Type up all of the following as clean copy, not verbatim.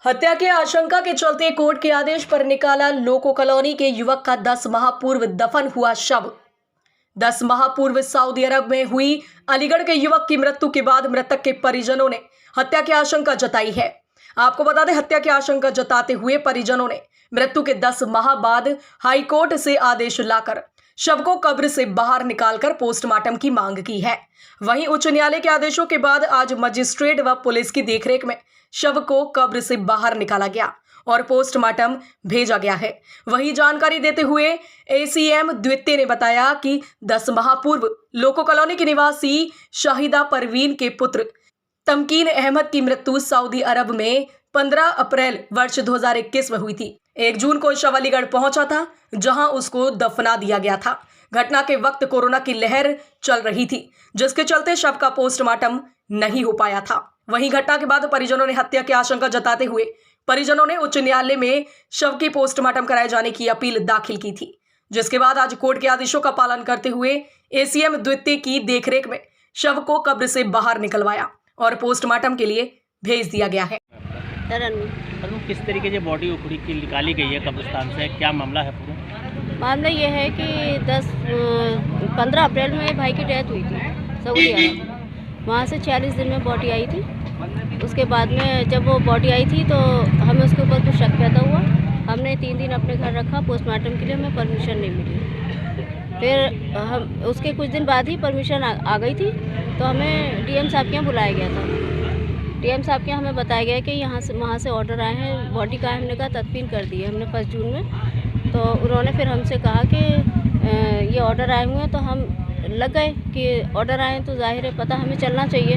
हत्या की आशंका के चलते कोर्ट के आदेश पर निकाला लोको कॉलोनी के युवक का 10 माह पूर्व दफन हुआ शव। 10 माह पूर्व सऊदी अरब में हुई अलीगढ़ के युवक की मृत्यु के बाद मृतक के परिजनों ने हत्या की आशंका जताई है। आपको बता दें, हत्या की आशंका जताते हुए परिजनों ने मृत्यु के 10 माह बाद हाईकोर्ट से आदेश लाकर शव को कब्र से बाहर निकालकर पोस्टमार्टम की मांग की है। वहीं उच्च न्यायालय के आदेशों के बाद आज मजिस्ट्रेट व पुलिस की देखरेख में शव को कब्र से बाहर निकाला गया और पोस्टमार्टम भेजा गया है। वहीं जानकारी देते हुए एसीएम द्वितीय ने बताया कि 10 माह पूर्व लोको कॉलोनी के निवासी शाहिदा परवीन के पुत्र तमकीन अहमद की मृत्यु सऊदी अरब में 15 अप्रैल वर्ष 2021 में हुई थी। 1 जून को शव अलीगढ़ पहुंचा था, जहां उसको दफना दिया गया था। घटना के वक्त कोरोना की लहर चल रही थी, जिसके चलते शव का पोस्टमार्टम नहीं हो पाया था। वहीं घटना के बाद परिजनों ने हत्या की आशंका जताते हुए परिजनों ने उच्च न्यायालय में शव की पोस्टमार्टम कराए जाने की अपील दाखिल की थी, जिसके बाद आज कोर्ट के आदेशों का पालन करते हुए एसीएम द्वितीय की देखरेख में शव को कब्र से बाहर निकलवाया और पोस्टमार्टम के लिए भेज दिया गया है। किस तरीके से बॉडी उखड़ी की निकाली गई है कब्रिस्तान से, क्या मामला है पूरा? मामला ये है कि 15 अप्रैल में भाई की डेथ हुई थी सऊदी अरब। वहाँ से 40 दिन में बॉडी आई थी। उसके बाद में जब वो बॉडी आई थी तो हमें उसके ऊपर कुछ शक पैदा हुआ। हमने 3 दिन अपने घर रखा पोस्टमार्टम के लिए, हमें परमिशन नहीं मिली। फिर हम उसके कुछ दिन बाद ही परमिशन आ गई थी, तो हमें डीएम साहब के यहाँ बुलाया गया था। डीएम साहब के यहाँ हमें बताया गया कि वहाँ से ऑर्डर आए हैं, बॉडी का हमने कहा तदफीन कर दी है हमने 1 जून में। तो उन्होंने फिर हमसे कहा कि ये ऑर्डर आए हुए हैं, तो हम लग गए कि ऑर्डर आए तो जाहिर है पता हमें चलना चाहिए,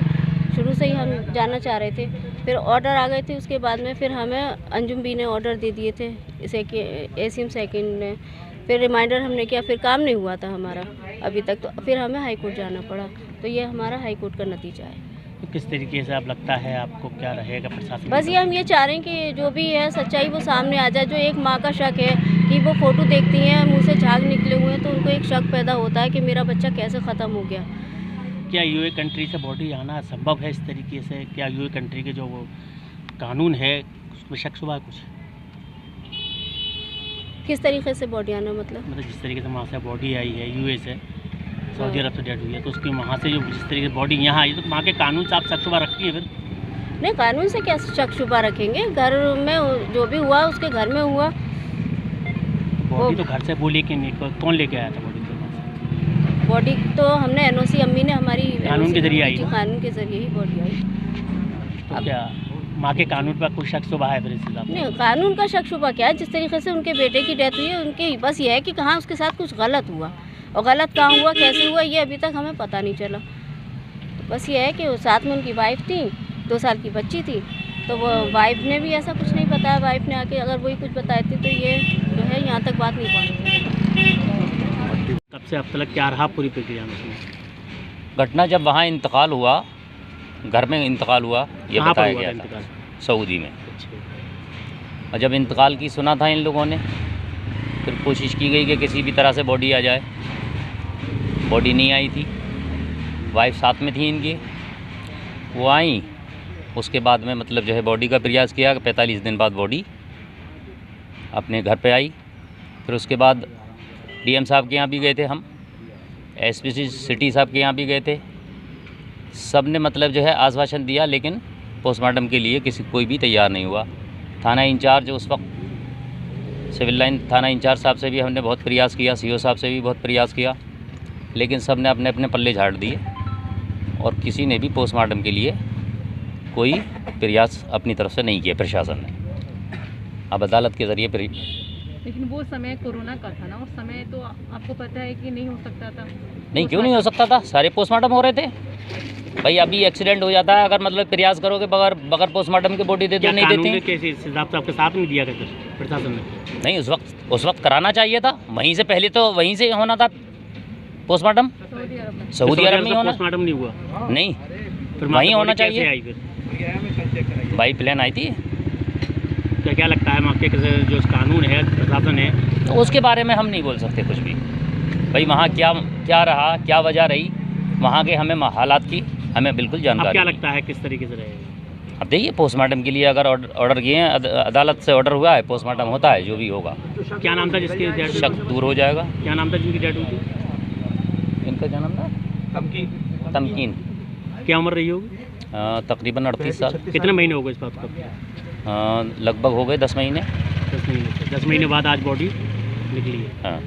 शुरू से ही हम जाना चाह रहे थे। फिर ऑर्डर आ गए थे, उसके बाद में फिर हमें अंजुम बी ने ऑर्डर दे दिए थे, इसे कि एसीएम सेकंड ने। फिर रिमाइंडर हमने किया, फिर काम नहीं हुआ था हमारा अभी तक, तो फिर हमें हाई कोर्ट जाना पड़ा। तो ये हमारा हाई कोर्ट का नतीजा है। तो किस तरीके से आप लगता है आपको क्या रहेगा प्रशासन? बस ये हम ये चाह रहे हैं कि जो भी है सच्चाई वो सामने आ जाए। जो एक माँ का शक है कि वो फ़ोटो देखती हैं, मुंह से झाग निकले हुए हैं, तो उनको एक शक पैदा होता है कि मेरा बच्चा कैसे ख़त्म हो गया। क्या यूए कंट्री से बॉडी आना संभव है इस तरीके से? क्या यूए कंट्री के जो वो कानून है उसमें शक शुबा कुछ? किस तरीके से बॉडी आना मतलब जिस तरीके से वहाँ से बॉडी आई है यूए से, सऊदी अरब से डेट हुई है, तो उसकी वहाँ से जो जिस तरीके से बॉडी यहाँ आई, तो वहाँ के कानून से आप शक शुबा रखती है? फिर नहीं, कानून से क्या शक शुबा रखेंगे? घर में जो भी हुआ उसके घर में हुआ। बॉडी तो घर से बोली कि नहीं, कौन लेके आया था बॉडी? बॉडी तो हमने एनओसी, अम्मी ने हमारी कानून के जरिए आई, कानून के जरिए ही बॉडी आई। तो क्या माँ के कानून पर कुछ शक शुबा है फिर इस हिसाब से? नहीं, कानून का शक शुबा क्या है? जिस तरीके से उनके बेटे की डेथ हुई है, उनके बस ये है कि कहाँ उसके साथ कुछ गलत हुआ, और गलत कहाँ हुआ, कैसे हुआ, ये अभी तक हमें पता नहीं चला। तो बस ये है कि साथ में उनकी वाइफ थी, 2 साल की बच्ची थी, तो वो वाइफ ने भी ऐसा कुछ नहीं बताया। वाइफ ने आके अगर वही कुछ बताई थी तो ये जो है यहाँ तक बात नहीं पहुँची। तब से अब तक क्या रहा पूरी प्रक्रिया में? घटना जब वहाँ इंतकाल हुआ, घर में इंतकाल हुआ, ये बताया गया था सऊदी में। और जब इंतकाल की सुना था इन लोगों ने, फिर कोशिश की गई कि किसी भी तरह से बॉडी आ जाए। बॉडी नहीं आई थी, वाइफ साथ में थी इनकी, वो आई। उसके बाद में मतलब जो है बॉडी का प्रयास किया, 45 दिन बाद बॉडी अपने घर पे आई। फिर उसके बाद डीएम साहब के यहाँ भी गए थे हम, एसपी सिटी साहब के यहाँ भी गए थे। सब ने मतलब जो है आश्वासन दिया, लेकिन पोस्टमार्टम के लिए कोई भी तैयार नहीं हुआ। थाना इंचार्ज उस वक्त सिविल लाइन थाना इंचार्ज साहब से भी हमने बहुत प्रयास किया, सीओ साहब से भी बहुत प्रयास किया, लेकिन सब ने अपने अपने पल्ले झाड़ दिए और किसी ने भी पोस्टमार्टम के लिए कोई प्रयास अपनी तरफ से नहीं किया प्रशासन ने। अब अदालत के ज़रिए लेकिन वो समय कोरोना का था ना, उस समय तो आपको पता है कि नहीं हो सकता था। नहीं, क्यों नहीं हो सकता था? सारे पोस्टमार्टम हो रहे थे भाई। अभी एक्सीडेंट हो जाता है, अगर मतलब प्रयास करोगे बगैर पोस्टमार्टम की बॉडी दे दो, नहीं देते। कैसे हिसाब से आपके साथ में दिया गया प्रशासन ने? नहीं, उस वक्त कराना चाहिए था, वहीं से पहले तो वहीं से होना था पोस्टमार्टम। सऊदी अरब में होना, पोस्टमार्टम नहीं हुआ? नहीं, फिर वहीं होना चाहिए। आई फिर बाई प्लेन आई थी। तो क्या लगता है आपके जो कानून है, प्रशासन है, तो उसके बारे में हम नहीं बोल सकते कुछ भी भाई। वहाँ क्या रहा, क्या वजह रही, वहाँ के हमें हालात की हमें बिल्कुल जानकारी। क्या लगता है किस तरीके से रहेगा? अब देखिए पोस्टमार्टम के लिए अगर ऑर्डर किए हैं, अदालत से ऑर्डर हुआ है, पोस्टमार्टम होता है, जो भी होगा क्या नाम था जिसकी डेथ हुई? शक दूर हो जाएगा। क्या नाम था जिनकी डेथ हुई थी? इनका क्या नाम था? तमकीन। क्या उम्र रही होगी? तकरीबन 38 साल। कितने महीने हो गए इस बात को? लगभग हो गए 10 महीने। 10 महीने बाद आज बॉडी निकली है। हाँ।